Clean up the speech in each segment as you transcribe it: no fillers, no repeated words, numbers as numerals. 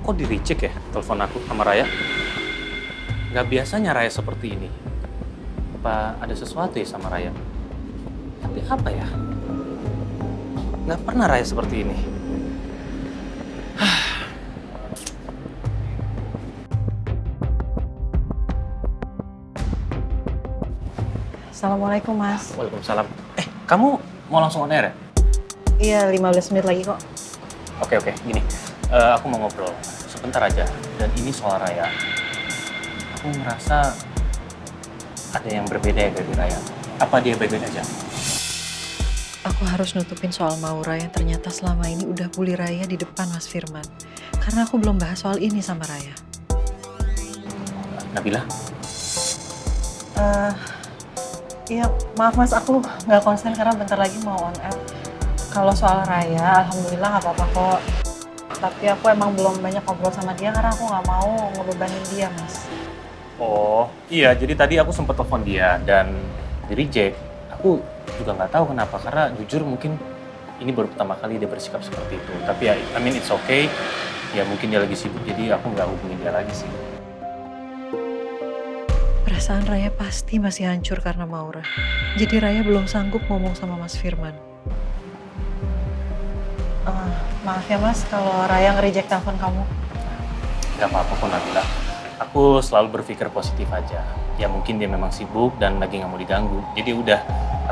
kok di-reject ya telepon aku sama Raya? Nggak biasanya Raya seperti ini. Apa ada sesuatu ya sama Raya? Tapi apa ya? Nggak pernah Raya seperti ini. Assalamualaikum, Mas. Waalaikumsalam. Kamu mau langsung on air ya? Iya, 15 menit lagi kok. Oke, gini. Aku mau ngobrol sebentar aja. Dan ini soal Raya. Aku ngerasa ada yang berbeda ya dari Raya. Apa dia baik-baik aja? Aku harus nutupin soal Maura yang ternyata selama ini udah bully Raya di depan Mas Firman. Karena aku belum bahas soal ini sama Raya. Nabila? Iya, maaf Mas, aku nggak konsen karena bentar lagi mau on air. Kalau soal Raya, alhamdulillah nggak apa-apa kok. Tapi aku emang belum banyak ngobrol sama dia karena aku nggak mau ngebebanin dia, Mas. Oh, iya. Jadi tadi aku sempat telepon dia dan di-reject. Aku juga nggak tahu kenapa. Karena jujur mungkin ini baru pertama kali dia bersikap seperti itu. Tapi ya, I mean it's okay. Ya mungkin dia lagi sibuk, jadi aku nggak hubungin dia lagi sih. Perasaan Raya pasti masih hancur karena Maura. Jadi Raya belum sanggup ngomong sama Mas Firman. Maaf ya Mas, kalau Raya nge-reject telepon kamu. Gak apa-apa kok Nabila. Aku selalu berpikir positif aja. Ya mungkin dia memang sibuk dan lagi nggak mau diganggu. Jadi udah,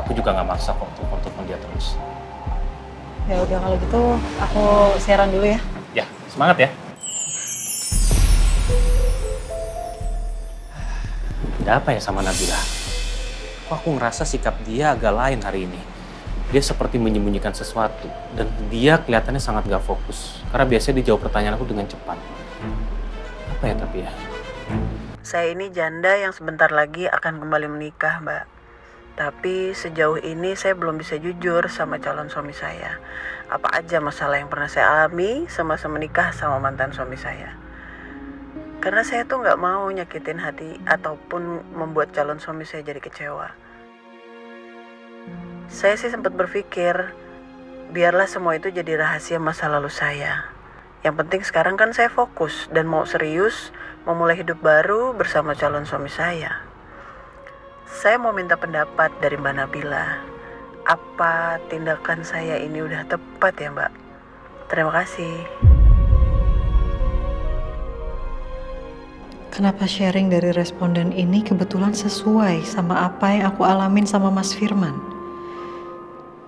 aku juga nggak maksa kok untuk telepon dia terus. Ya udah kalau gitu aku siaran dulu ya. Ya, semangat ya. Ada apa ya sama Nabila? Kok aku ngerasa sikap dia agak lain hari ini. Dia seperti menyembunyikan sesuatu. Dan dia kelihatannya sangat gak fokus. Karena biasanya dia jawab pertanyaan aku dengan cepat. Apa ya tapi ya? Saya ini janda yang sebentar lagi akan kembali menikah, Mbak. Tapi sejauh ini saya belum bisa jujur sama calon suami saya. Apa aja masalah yang pernah saya alami semasa menikah sama mantan suami saya. Karena saya tuh nggak mau nyakitin hati ataupun membuat calon suami saya jadi kecewa. Saya sih sempat berpikir, biarlah semua itu jadi rahasia masa lalu saya. Yang penting sekarang kan saya fokus dan mau serius memulai hidup baru bersama calon suami saya. Saya mau minta pendapat dari Mbak Nabila. Apa tindakan saya ini udah tepat ya Mbak? Terima kasih. Kenapa sharing dari responden ini kebetulan sesuai sama apa yang aku alamin sama Mas Firman?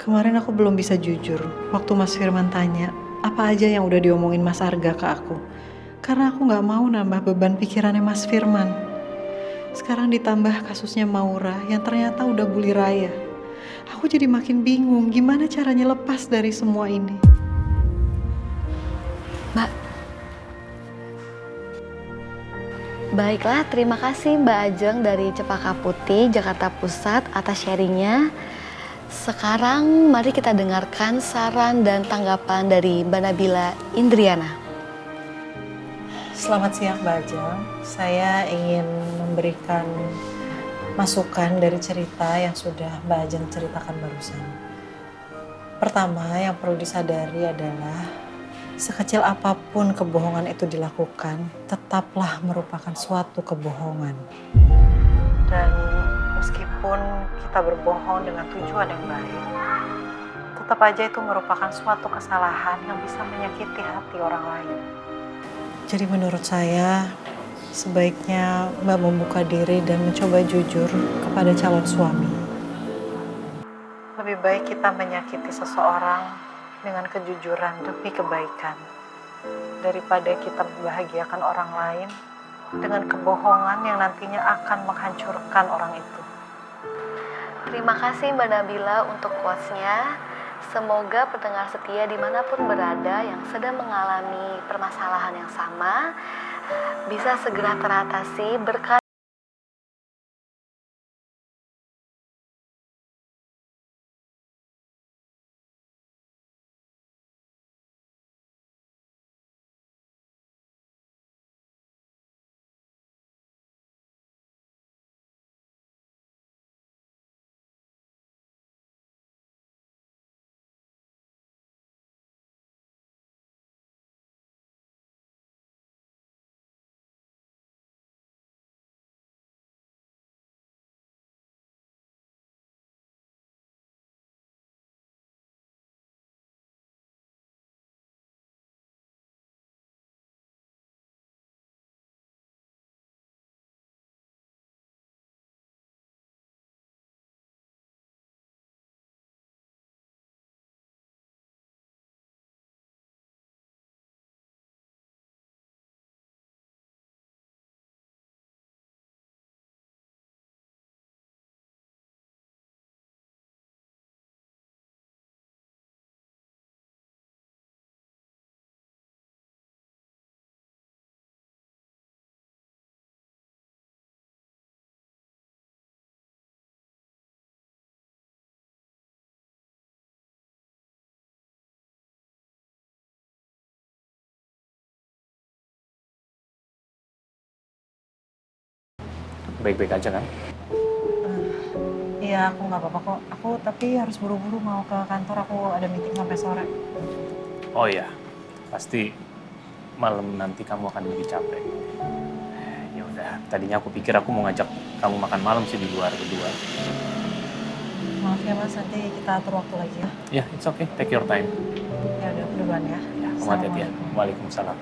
Kemarin aku belum bisa jujur waktu Mas Firman tanya apa aja yang udah diomongin Mas Arga ke aku. Karena aku gak mau nambah beban pikirannya Mas Firman. Sekarang ditambah kasusnya Maura yang ternyata udah bully Raya. Aku jadi makin bingung gimana caranya lepas dari semua ini. Mbak, baiklah, terima kasih Mbak Ajeng dari Cepaka Putih, Jakarta Pusat atas sharingnya. Sekarang mari kita dengarkan saran dan tanggapan dari Mbak Nabila Indriana. Selamat siang Mbak Ajeng. Saya ingin memberikan masukan dari cerita yang sudah Mbak Ajeng ceritakan barusan. Pertama yang perlu disadari adalah sekecil apapun kebohongan itu dilakukan, tetaplah merupakan suatu kebohongan. Dan meskipun kita berbohong dengan tujuan yang baik, tetap aja itu merupakan suatu kesalahan yang bisa menyakiti hati orang lain. Jadi menurut saya, sebaiknya Mbak membuka diri dan mencoba jujur kepada calon suami. Lebih baik kita menyakiti seseorang dengan kejujuran demi kebaikan daripada kita membahagiakan orang lain dengan kebohongan yang nantinya akan menghancurkan orang itu. Terima kasih Mbak Nabila untuk quotes-nya. Semoga pendengar setia dimanapun berada yang sedang mengalami permasalahan yang sama bisa segera teratasi berkat baik-baik aja kan? Iya, aku nggak apa-apa kok. Aku tapi harus buru-buru mau ke kantor, aku ada meeting sampai sore. Oh iya, pasti malam nanti kamu akan lebih capek. Ya udah, tadinya aku pikir aku mau ngajak kamu makan malam sih di luar berdua. Maaf ya Mas, nanti kita atur waktu lagi ya. Ya, it's okay, take your time. Ya udah, duluan ya. Ya, kamu hati-hati ya. Assalamualaikum. Waalaikumsalam.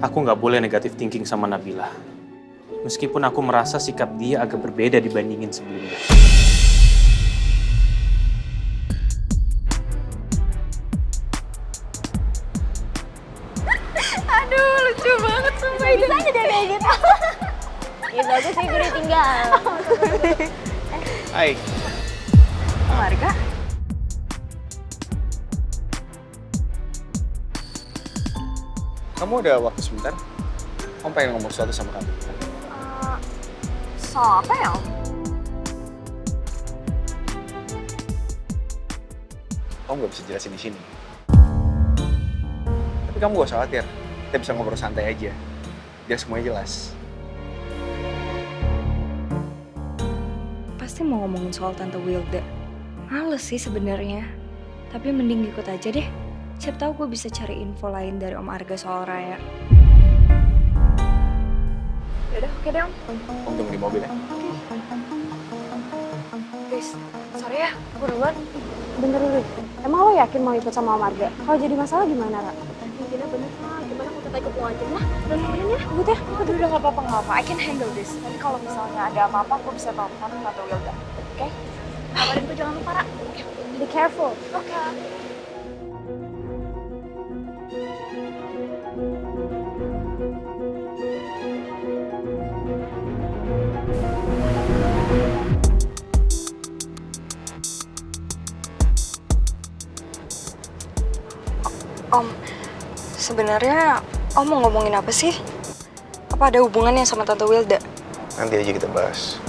Aku nggak boleh negatif thinking sama Nabila. Meskipun aku merasa sikap dia agak berbeda dibandingin sebelumnya. Aduh, lucu banget sumpah. Bisa aja deh kayak gitu. Ya bagus sih, gue ditinggal. Hai. Marga? Kamu ada waktu sebentar? Kamu pengen ngomong sesuatu sama kamu. Soal apa ya, Om? Kamu gak bisa jelasin di sini. Tapi kamu gak usah khawatir. Kita bisa ngobrol santai aja. Biar semuanya jelas. Pasti mau ngomongin soal Tante Wilda. Males sih sebenarnya. Tapi mending ikut aja deh. Siapa tahu gue bisa cari info lain dari Om Arga soal Raya. Yaudah, oke deh Om. Kamu tunggu di mobil ya. Guys, sorry ya, gue duluan. Bentar dulu. Emang lo yakin mau ikut sama Om Arga? Kalau jadi masalah gimana, Ra? Gila bener lah, gimana kita ikut lo aja lah. Dan kemudian ya, ikut ya. Udah gak apa-apa. I can handle this. Nanti kalau misalnya ada apa-apa, gue bisa telepon Tante Wilda. Oke? Kabarin gue jangan lupa, Ra. Be careful. Oke. Om, sebenarnya Om mau ngomongin apa sih? Apa ada hubungannya sama Tante Wilda? Nanti aja kita bahas.